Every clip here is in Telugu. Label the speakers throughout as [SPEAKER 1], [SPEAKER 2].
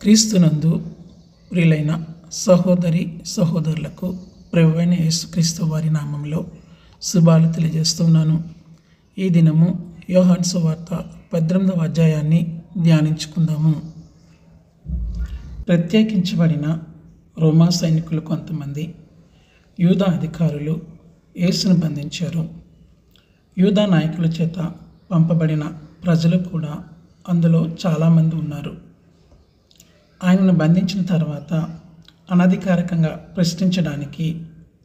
[SPEAKER 1] క్రీస్తునందు ప్రియులైన సహోదరి సహోదరులకు ప్రభువైన యేసుక్రీస్తు వారి నామంలో శుభాలు తెలియజేస్తున్నాను. ఈ దినము యోహాను సువార్త 18వ అధ్యాయాన్ని ధ్యానించుకుందాము. ప్రత్యేకించబడిన రోమా సైనికులు కొంతమంది యూదా అధికారులు యేసును బంధించారు. యూదా నాయకుల చేత పంపబడిన ప్రజలు కూడా అందులో చాలామంది ఉన్నారు. ఆయనను బంధించిన తర్వాత అనధికారికంగా ప్రశ్నించడానికి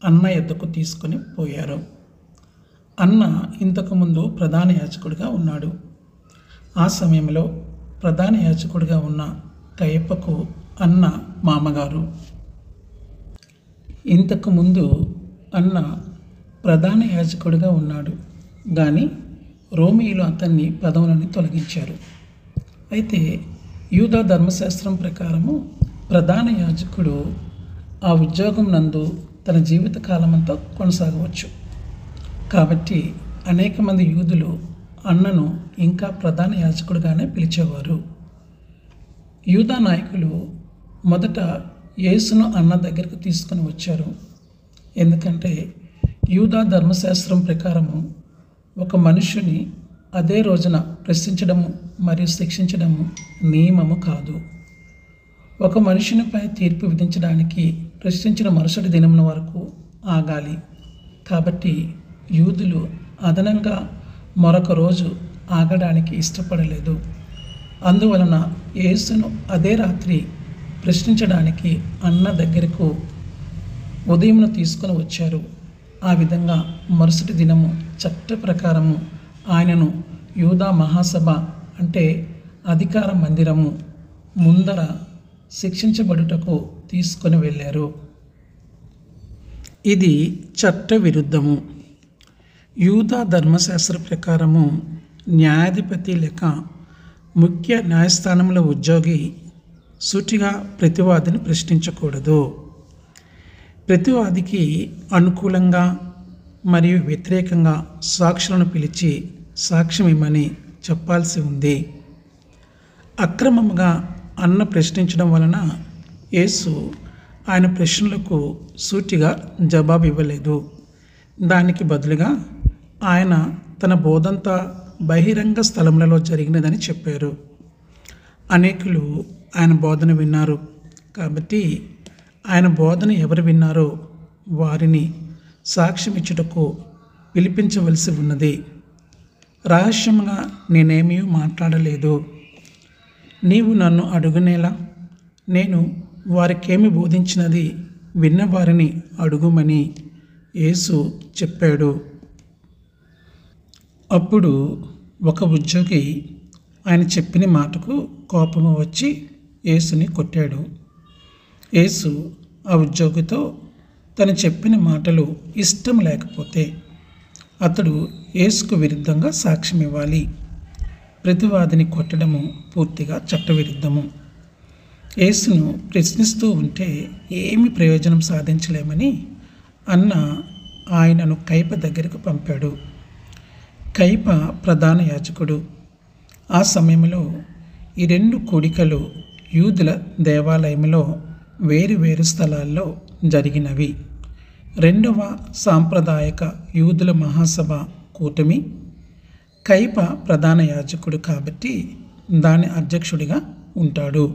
[SPEAKER 1] అన్న యొద్దకు తీసుకొని పోయారు. అన్న ఇంతకుముందు ప్రధాన యాజకుడిగా ఉన్నాడు. ఆ సమయంలో ప్రధాన యాజకుడిగా ఉన్న కయపకు అన్న మామగారు. ఇంతకుముందు అన్న ప్రధాన యాజకుడిగా ఉన్నాడు, కానీ రోమీయులు అతన్ని పదవులని తొలగించారు. అయితే యూదా ధర్మశాస్త్రం ప్రకారము ప్రధాన యాజకుడు ఆ ఉద్యోగం నందు తన జీవితకాలమంతా కొనసాగవచ్చు. కాబట్టి అనేక మంది యూదులు అన్నను ఇంకా ప్రధాన యాజకుడిగానే పిలిచేవారు. యూదా నాయకులు మొదట యేసును అన్న దగ్గరకు తీసుకొని వచ్చారు. ఎందుకంటే యూదా ధర్మశాస్త్రం ప్రకారము ఒక మనుష్యుని అదే రోజున ప్రశ్నించడము మరియు శిక్షించడము నియమము కాదు. ఒక మనుషునిపై తీర్పు విధించడానికి ప్రశ్నించిన మరుసటి దినమున వరకు ఆగాలి. కాబట్టి యూదులు అదనంగా మరొక రోజు ఆగడానికి ఇష్టపడలేదు. అందువలన యేసును అదే రాత్రి ప్రశ్నించడానికి అన్న దగ్గరకు ఉదయమున తీసుకొని వచ్చారు. ఆ విధంగా మరుసటి దినము చట్ట ప్రకారము ఆయనను యూదా మహాసభ అంటే అధికార మందిరము ముందర శిక్షించబడుటకు తీసుకొని వెళ్ళారు. ఇది చట్ట విరుద్ధము. యూదా ధర్మశాస్త్ర ప్రకారము న్యాయాధిపతి లేక ముఖ్య న్యాయస్థానంలో ఉద్యోగి సూటిగా ప్రతివాదిని ప్రశ్నించకూడదు. ప్రతివాదికి అనుకూలంగా మరియు వ్యతిరేకంగా సాక్షులను పిలిచి సాక్ష్యం ఇమ్మని చెప్పాల్సి ఉంది. అక్రమముగా అన్న ప్రశ్నించడం వలన యేసు ఆయన ప్రశ్నలకు సూటిగా జవాబు ఇవ్వలేదు. దానికి బదులుగా ఆయన తన బోధంతా బహిరంగ స్థలములలో జరిగినదని చెప్పారు. అనేకులు ఆయన బోధన విన్నారు. కాబట్టి ఆయన బోధన ఎవరు విన్నారో వారిని సాక్ష్యం ఇచ్చుటకు పిలిపించవలసి ఉన్నది. రహస్యంగా నేనేమీ మాట్లాడలేదు. నీవు నన్ను అడుగునేలా, నేను వారికేమి బోధించినది విన్నవారిని అడుగుమని యేసు చెప్పాడు. అప్పుడు ఒక ఉద్యోగి ఆయన చెప్పిన మాటకు కోపము వచ్చి యేసుని కొట్టాడు. యేసు ఆ ఉద్యోగితో తను చెప్పిన మాటలు ఇష్టం లేకపోతే అతడు యేసుకు విరుద్ధంగా సాక్ష్యం ఇవ్వాలి. ప్రతివాదిని కొట్టడము పూర్తిగా చట్టవిరుద్ధము. యేసును ప్రశ్నిస్తూ ఉంటే ఏమి ప్రయోజనం సాధించలేమని అన్న ఆయనను కయప దగ్గరకు పంపాడు. కయప ప్రధాన యాజకుడు. ఆ సమయంలో ఈ రెండు కూడికలు యూదుల దేవాలయంలో వేరు స్థలాల్లో జరిగినవి. రెండవ సాంప్రదాయక యూదుల మహాసభ కూటమి. కయప ప్రధాన యాజకుడు కాబట్టి దాని అధ్యక్షుడిగా ఉంటాడు.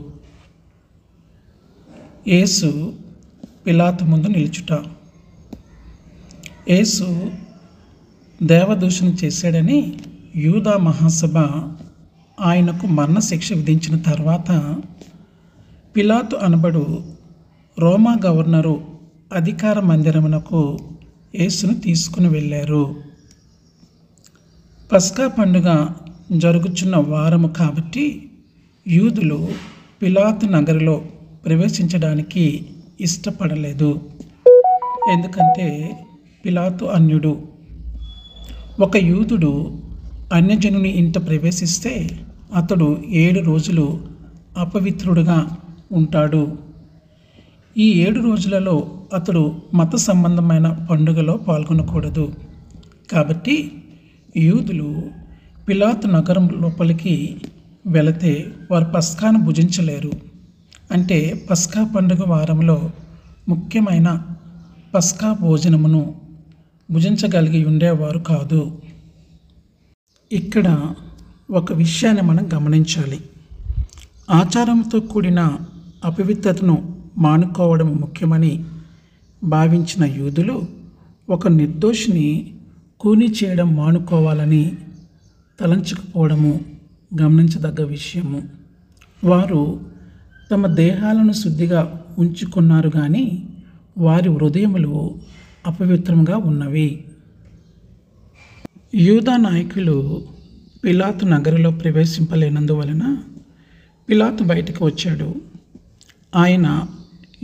[SPEAKER 1] యేసు పిలాతు ముందు నిలుచుట. యేసు దేవదూషణ చేశాడని యూదా మహాసభ ఆయనకు మరణశిక్ష విధించిన తర్వాత పిలాతు అనబడు రోమా గవర్నరు అధికార మందిరమునకు యేసును తీసుకుని వెళ్ళారు. పస్కా పండుగ జరుగుచున్న వారము కాబట్టి యూదులు పిలాతు నగరిలో ప్రవేశించడానికి ఇష్టపడలేదు. ఎందుకంటే పిలాతు అన్యుడు. ఒక యూదుడు అన్యజనుని ఇంట ప్రవేశిస్తే అతడు 7 రోజులు అపవిత్రుడుగా ఉంటాడు. ఈ 7 రోజులలో అతడు మత సంబంధమైన పండుగలో పాల్గొనకూడదు. కాబట్టి యూదులు పిలాతు నగరం లోపలికి వెళితే వారు పస్కాను భుజించలేరు. అంటే పస్కా పండుగ వారంలో ముఖ్యమైన పస్కా భోజనమును భుజించగలిగి ఉండేవారు కాదు. ఇక్కడ ఒక విషయాన్ని మనం గమనించాలి. ఆచారంతో కూడిన అపవిత్రతను మానుకోవడం ముఖ్యమని భావించిన యూదులు ఒక నిర్దోషిని కూని చేయడం మానుకోవాలని తలంచకపోవడము గమనించదగ్గ విషయము. వారు తమ దేహాలను శుద్ధిగా ఉంచుకున్నారు కానీ వారి హృదయములు అపవిత్రంగా ఉన్నవి. యూదా నాయకులు పిలాతు నగరిలో ప్రవేశింపలేనందువలన పిలాతు బయటకు వచ్చాడు. ఆయన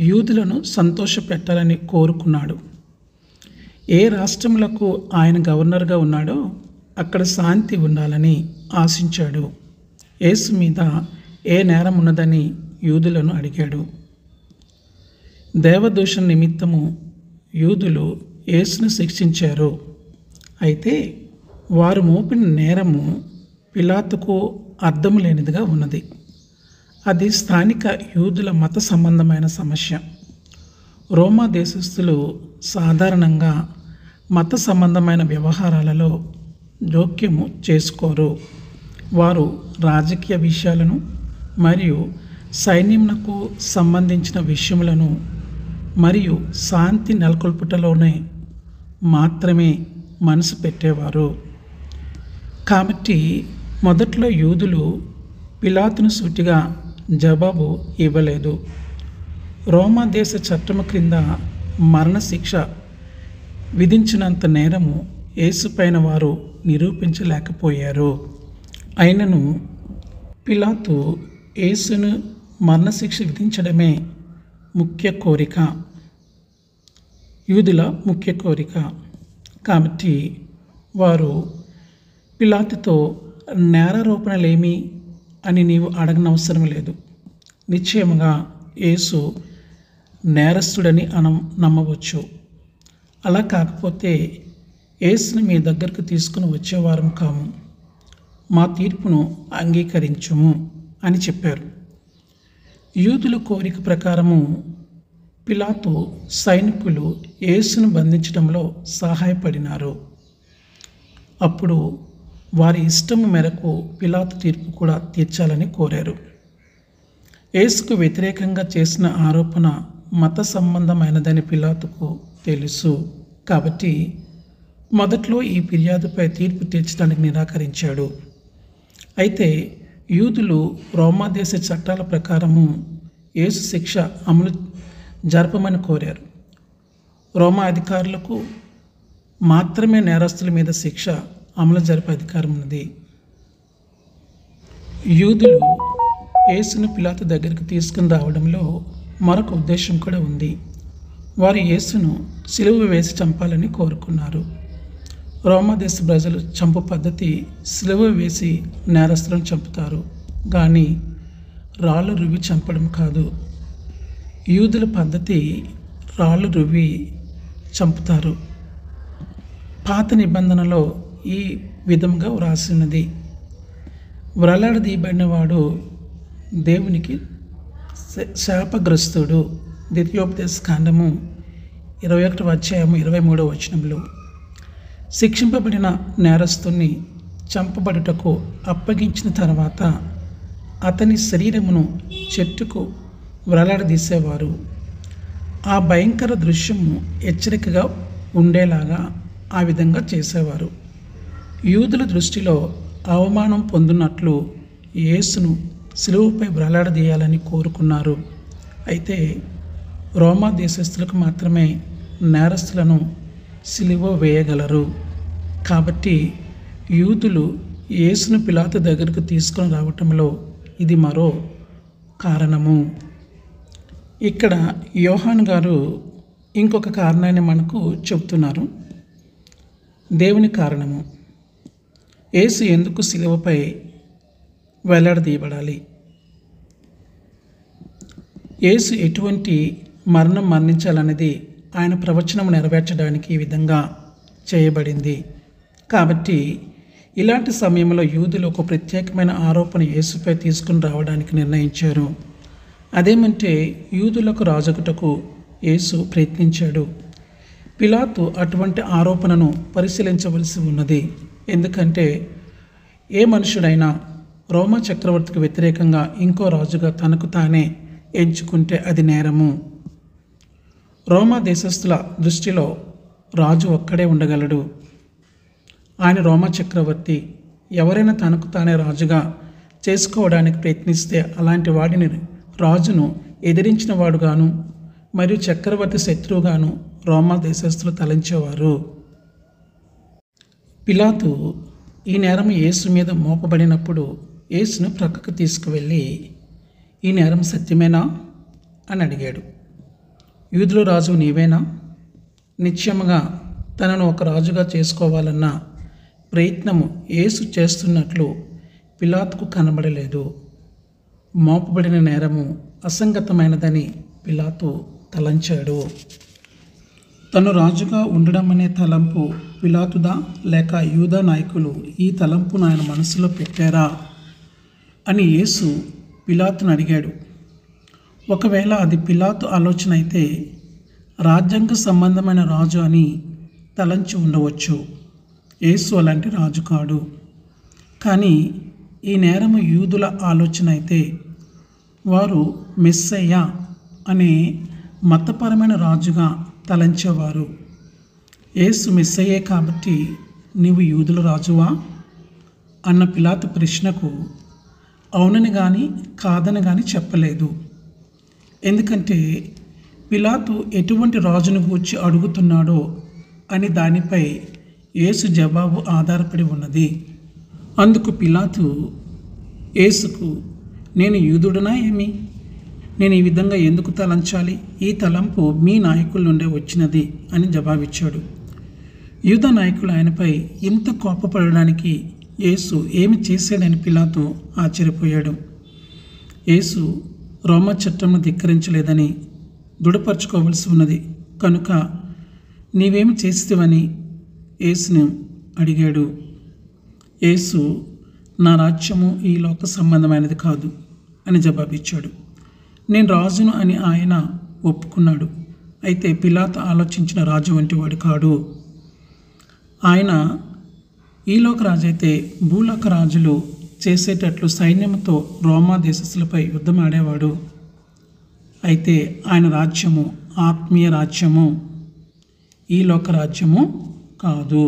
[SPEAKER 1] యూదులను సంతోషపెట్టాలని కోరుకున్నాడు. ఏ రాష్ట్రములకు ఆయన గవర్నర్గా ఉన్నాడో అక్కడ శాంతి ఉండాలని ఆశించాడు. యేసు మీద ఏ నేరం ఉన్నదని యూదులను అడిగాడు. దేవదూషణ నిమిత్తము యూదులు యేసును శిక్షించారు. అయితే వారు మోపిన నేరము పిలాతుకు అర్థం లేనిదిగా ఉన్నది. అది స్థానిక యూదుల మత సంబంధమైన సమస్య. రోమా దేశస్థులు సాధారణంగా మత సంబంధమైన వ్యవహారాలలో జోక్యము చేసుకోరు. వారు రాజకీయ విషయాలను మరియు సైన్యమునకు సంబంధించిన విషయములను మరియు శాంతి నెలకొల్పుటలోనే మాత్రమే మనసు పెట్టేవారు. కాబట్టి మొదట్లో యూదులు పిలాతును సూటిగా జవాబు ఇవ్వలేదు. రోమా దేశ చట్టము క్రింద మరణశిక్ష విధించినంత నేరము యేసుపైన వారు నిరూపించలేకపోయారు. అయినను పిలాతు యేసును మరణశిక్ష విధించడమే ముఖ్య కోరిక, యూదుల ముఖ్య కోరిక. కాబట్టి వారు పిలాతుతో నేరారోపణలేమి అని నీవు అడగనవసరం లేదు. నిశ్చయముగా యేసు నేరస్తుడని నమ్మవచ్చు. అలా కాకపోతే యేసుని మీ దగ్గరకు తీసుకుని వచ్చేవారం కాము. మా తీర్పును అంగీకరించుము అని చెప్పారు. యూదుల కోరిక ప్రకారము పిలాతు సైనికులు యేసును బంధించడంలో సహాయపడినారు. అప్పుడు వారి ఇష్టము మేరకు పిలాతు తీర్పు కూడా తీర్చాలని కోరారు. యేసుకు వ్యతిరేకంగా చేసిన ఆరోపణ మత సంబంధమైనదని పిలాతుకు తెలుసు. కాబట్టి మొదట్లో ఈ ఫిర్యాదుపై తీర్పు తీర్చడానికి నిరాకరించాడు. అయితే యూదులు రోమా దేశ చట్టాల ప్రకారము యేసు శిక్ష అమలు జరపమని కోరారు. రోమా అధికారులకు మాత్రమే నేరస్తుల మీద శిక్ష అమలు జరిపే అధికారం ఉన్నది. యూదులు యేసును పిలాతు దగ్గరికి తీసుకుని రావడంలో మరొక ఉద్దేశం కూడా ఉంది. వారు యేసును సిలువ వేసి చంపాలని కోరుకున్నారు. రోమా దేశ ప్రజలు చంపు పద్ధతి సిలువ వేసి నేరస్తులను చంపుతారు, కానీ రాళ్ళు రువ్వి చంపడం కాదు. యూదుల పద్ధతి రాళ్ళు రువ్వి చంపుతారు. పాత నిబంధనలో ఈ విధంగా వ్రాసినది: వ్రలాడదీయబడినవాడు దేవునికి శాపగ్రస్తుడు. ద్వితీయోపదేశ కాండము 21వ అధ్యాయము 23వ వచనంలో. శిక్షింపబడిన నేరస్తుని చంపబడుటకు అప్పగించిన తర్వాత అతని శరీరమును చెట్టుకు వ్రలాడదీసేవారు. ఆ భయంకర దృశ్యము హెచ్చరికగా ఉండేలాగా ఆ విధంగా చేసేవారు. యూదుల దృష్టిలో అవమానం పొందినట్లు యేసును సిలువపై వ్రలాడదీయాలని కోరుకున్నారు. అయితే రోమా దేశస్థులకు మాత్రమే నేరస్తులను సిలువ వేయగలరు. కాబట్టి యూదులు యేసును పిలాతు దగ్గరకు తీసుకొని రావటంలో ఇది మరో కారణము. ఇక్కడ యోహాను గారు ఇంకొక కారణాన్ని మనకు చెబుతున్నారు. దేవుని కారణము. యేసు ఎందుకు సిలువపై వేలాడదీయబడాలి? యేసు ఎటువంటి మరణం మరణించాలనేది ఆయన ప్రవచనం నెరవేర్చడానికి ఈ విధంగా చేయబడింది. కాబట్టి ఇలాంటి సమయంలో యూదులు ఒక ప్రత్యేకమైన ఆరోపణ యేసుపై తీసుకుని రావడానికి నిర్ణయించారు. అదేమంటే యూదులకు రాజగుటకు యేసు ప్రయత్నించాడు. పిలాతు అటువంటి ఆరోపణను పరిశీలించవలసి ఉన్నది. ఎందుకంటే ఏ మనుషుడైనా రోమా చక్రవర్తికి వ్యతిరేకంగా ఇంకో రాజుగా తనకు తానే ఎంచుకుంటే అది నేరము. రోమా దేశస్థుల దృష్టిలో రాజు ఒక్కడే ఉండగలడు. ఆయన రోమా చక్రవర్తి. ఎవరైనా తనకు తానే రాజుగా చేసుకోవడానికి ప్రయత్నిస్తే అలాంటి వాడిని రాజును ఎదిరించిన వాడుగాను మరియు చక్రవర్తి శత్రువుగాను రోమా దేశస్థులు తలంచేవారు. పిలాతు ఈ నేరం యేసు మీద మోపబడినప్పుడు యేసును ప్రక్కకు తీసుకువెళ్ళి, ఈ నేరం సత్యమేనా అని అడిగాడు. యూదుల రాజు నీవేనా? నిశ్చయముగా తనను ఒక రాజుగా చేసుకోవాలన్న ప్రయత్నము యేసు చేస్తున్నట్లు పిలాతుకు కనబడలేదు. మోపబడిన నేరము అసంగతమైనదని పిలాతు తలంచాడు. తను రాజుగా ఉండడం అనే తలంపు పిలాతుదా లేక యూదా నాయకులు ఈ తలంపును ఆయన మనసులో పెట్టారా అని యేసు పిలాతును అడిగాడు. ఒకవేళ అది పిలాతు ఆలోచన అయితే రాజ్యాంగ సంబంధమైన రాజు అని తలంచి ఉండవచ్చు. యేసు అలాంటి రాజు కాడు. కానీ ఈ నేరము యూదుల ఆలోచన అయితే వారు మెస్సయ్య అనే మతపరమైన రాజుగా తలంచేవారు. యేసు మెస్సయ్యే కాబట్టి నీవు యూదుల రాజువా అన్న పిలాతు ప్రశ్నకు అవునని కానీ కాదని కానీ చెప్పలేదు. ఎందుకంటే పిలాతు ఎటువంటి రాజును గూర్చి అడుగుతున్నాడో అని దానిపై యేసు జవాబు ఆధారపడి ఉన్నది. అందుకు పిలాతు యేసుకు, నేను యూదుడనా ఏమి? నేను ఈ విధంగా ఎందుకు తలంచాలి? ఈ తలంపు మీ నాయకుల నుండే వచ్చినది అని జవాబిచ్చాడు. యూదా నాయకులు ఆయనపై ఇంత కోపపడడానికి యేసు ఏమి చేశాడని పిలాతు ఆశ్చర్యపోయాడు. యేసు రోమా చట్టంను ధిక్కరించలేదని దృఢపరచుకోవలసి ఉన్నది కనుక నీవేమి చేస్తావని యేసును అడిగాడు. యేసు, నా రాజ్యము ఈ లోక సంబంధమైనది కాదు అని జవాబిచ్చాడు. నేను రాజును అని ఆయన ఒప్పుకున్నాడు. అయితే పిలాతు ఆలోచించిన రాజు వంటి వాడు కాడు. ఆయన ఈలోక రాజు అయితే భూలోక రాజులు చేసేటట్లు సైన్యంతో రోమా దేశస్థులపై యుద్ధం ఆడేవాడు. అయితే ఆయన రాజ్యము ఆత్మీయ రాజ్యము, ఈ లోక రాజ్యము కాదు.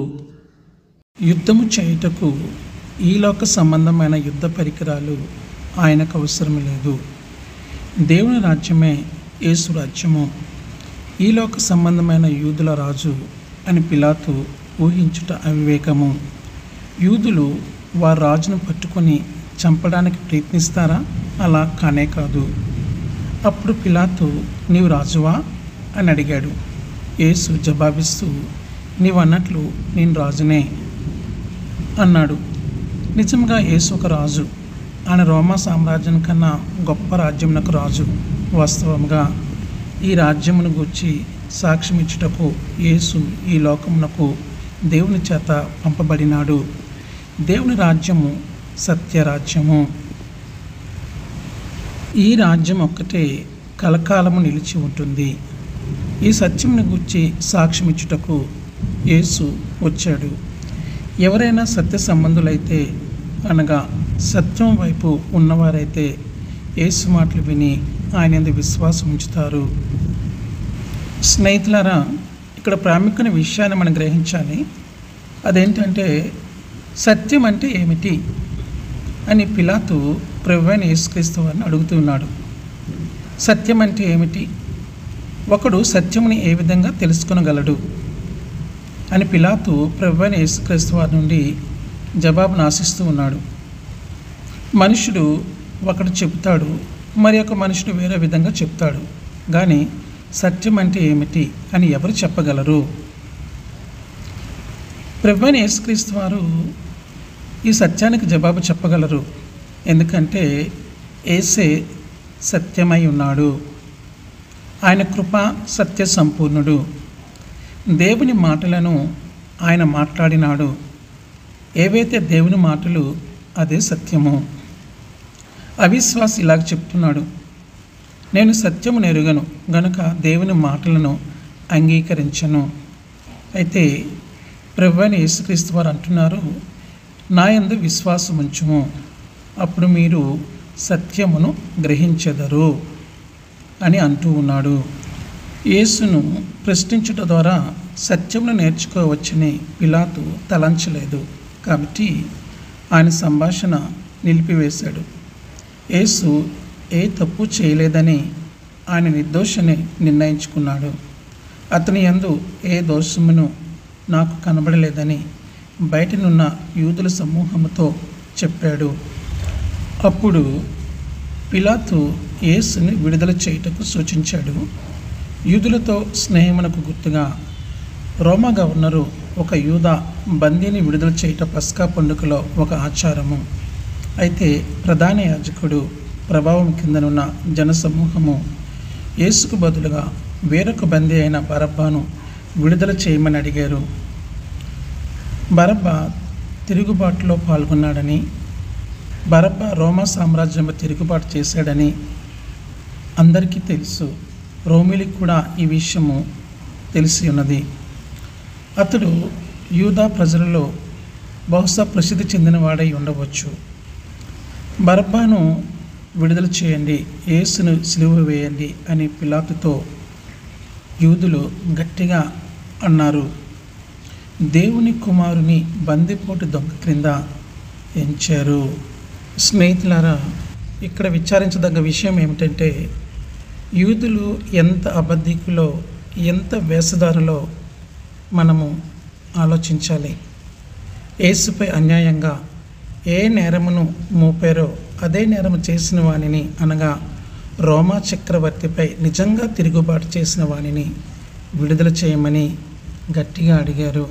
[SPEAKER 1] యుద్ధము చేయుటకు ఈ లోక సంబంధమైన యుద్ధ పరికరాలు ఆయనకు అవసరం లేదు. దేవుని రాజ్యమే యేసు రాజ్యము. ఈ లోక సంబంధమైన యూదుల రాజు అని పిలాతు ఊహించుట అవివేకము. యూదులు వారి రాజును పట్టుకొని చంపడానికి ప్రయత్నిస్తారా? అలా కానే కాదు. అప్పుడు పిలాతు, నీవు రాజువా అని అడిగాడు. యేసు జవాబిస్తూ, నీవు అన్నట్లు నేను రాజునే అన్నాడు. నిజంగా యేసు ఒక రాజు. ఆయన రోమా సామ్రాజ్యం కన్నా గొప్ప రాజ్యమునకు రాజు. వాస్తవంగా ఈ రాజ్యమును గూర్చి సాక్ష్యం ఇచ్చుటకు యేసు ఈ లోకమునకు దేవుని చేత పంపబడినాడు. దేవుని రాజ్యము సత్యరాజ్యము. ఈ రాజ్యం ఒక్కటే కలకాలము నిలిచి ఉంటుంది. ఈ సత్యమును గూర్చి సాక్ష్యం ఇచ్చుటకు యేసు వచ్చాడు. ఎవరైనా సత్య సంబంధులైతే అనగా సత్యం వైపు ఉన్నవారైతే యేసు మాటలు విని ఆయన యందు విశ్వాసం ఉంచుతారు. స్నేహితులారా, ఇక్కడ ప్రాముఖ్యమైన విషయాన్ని మనం గ్రహించాలి. అదేంటంటే సత్యం అంటే ఏమిటి అని పిలాతు ప్రభువైన యేసుక్రీస్తు వారిని అడుగుతున్నాడు. సత్యం అంటే ఏమిటి? ఒకడు సత్యముని ఏ విధంగా తెలుసుకొనగలడు అని పిలాతు ప్రభువైన యేసుక్రీస్తు వారి నుండి జవాబును ఆశిస్తూ ఉన్నాడు. మనుషుడు ఒకడు చెబుతాడు, మరి ఒక మనుషుడు వేరే విధంగా చెప్తాడు. కానీ సత్యం అంటే ఏమిటి అని ఎవరు చెప్పగలరు? ప్రభువైన యేసుక్రీస్తు వారు ఈ సత్యానికి జవాబు చెప్పగలరు. ఎందుకంటే యేసే సత్యమై ఉన్నాడు. ఆయన కృప సత్య సంపూర్ణుడు. దేవుని మాటలను ఆయన మాట్లాడినాడు. ఏవైతే దేవుని మాటలు అదే సత్యము. అవిశ్వాసి ఇలాగ చెప్తున్నాడు, నేను సత్యమును ఎరుగను గనుక దేవుని మాటలను అంగీకరించను. అయితే ప్రభువైన యేసుక్రీస్తు వారు అంటున్నారు, నా యందు విశ్వాసం ఉంచుము, అప్పుడు మీరు సత్యమును గ్రహించెదరు అని అంటూ ఉన్నాడు. యేసును ప్రశ్నించుట ద్వారా సత్యమును నేర్చుకోవచ్చని పిలాతు తలంచలేదు. కాబట్టి ఆయన సంభాషణ నిలిపివేశాడు. యేసు ఏ తప్పు చేయలేదని ఆయన నిర్దోషని నిర్ణయించుకున్నాడు. అతని యందు ఏ దోషమును నాకు కనబడలేదని బయటనున్న యూదుల సమూహముతో చెప్పాడు. అప్పుడు పిలాతు యేసుని విడుదల చేయుటకు సూచించాడు. యూదులతో స్నేహమునకు గుర్తుగా రోమా గవర్నరు ఒక యూదా బందీని విడుదల చేయుట పస్కా పండుగలో ఒక ఆచారము. అయితే ప్రధాన యాజకుడు ప్రభావం కిందనున్న జనసమూహము యేసుకు బదులుగా వేరొక బందీ అయిన బరబ్బాను విడుదల చేయమని అడిగారు. బరబ్బా తిరుగుబాటులో పాల్గొన్నాడని, బరబ్బా రోమా సామ్రాజ్యంలో తిరుగుబాటు చేశాడని అందరికీ తెలుసు. రోమిలికి కూడా ఈ విషయము తెలిసి ఉన్నది. అతడు యూదా ప్రజలలో బహుశా ప్రసిద్ధి చెందినవాడై ఉండవచ్చు. బరబ్బాను విడుదల చేయండి, యేసును సిలువ వేయండి అని పిలాతుతో యూదులు గట్టిగా అన్నారు. దేవుని కుమారుని బందిపోటు దొంగ క్రింద ఎంచారు. స్నేహితులారా, ఇక్కడ విచారించదగ్గ విషయం ఏమిటంటే, యూదులు ఎంత అబద్ధికులో, ఎంత వేషధారులో మనము ఆలోచించాలి. యేసుపై అన్యాయంగా ఏ నేరమును మోపారో అదే నేరము చేసిన వానిని, అనగా రోమా చక్రవర్తిపై నిజంగా తిరుగుబాటు చేసిన వానిని విడుదల చేయమని గట్టిగా అడిగారు.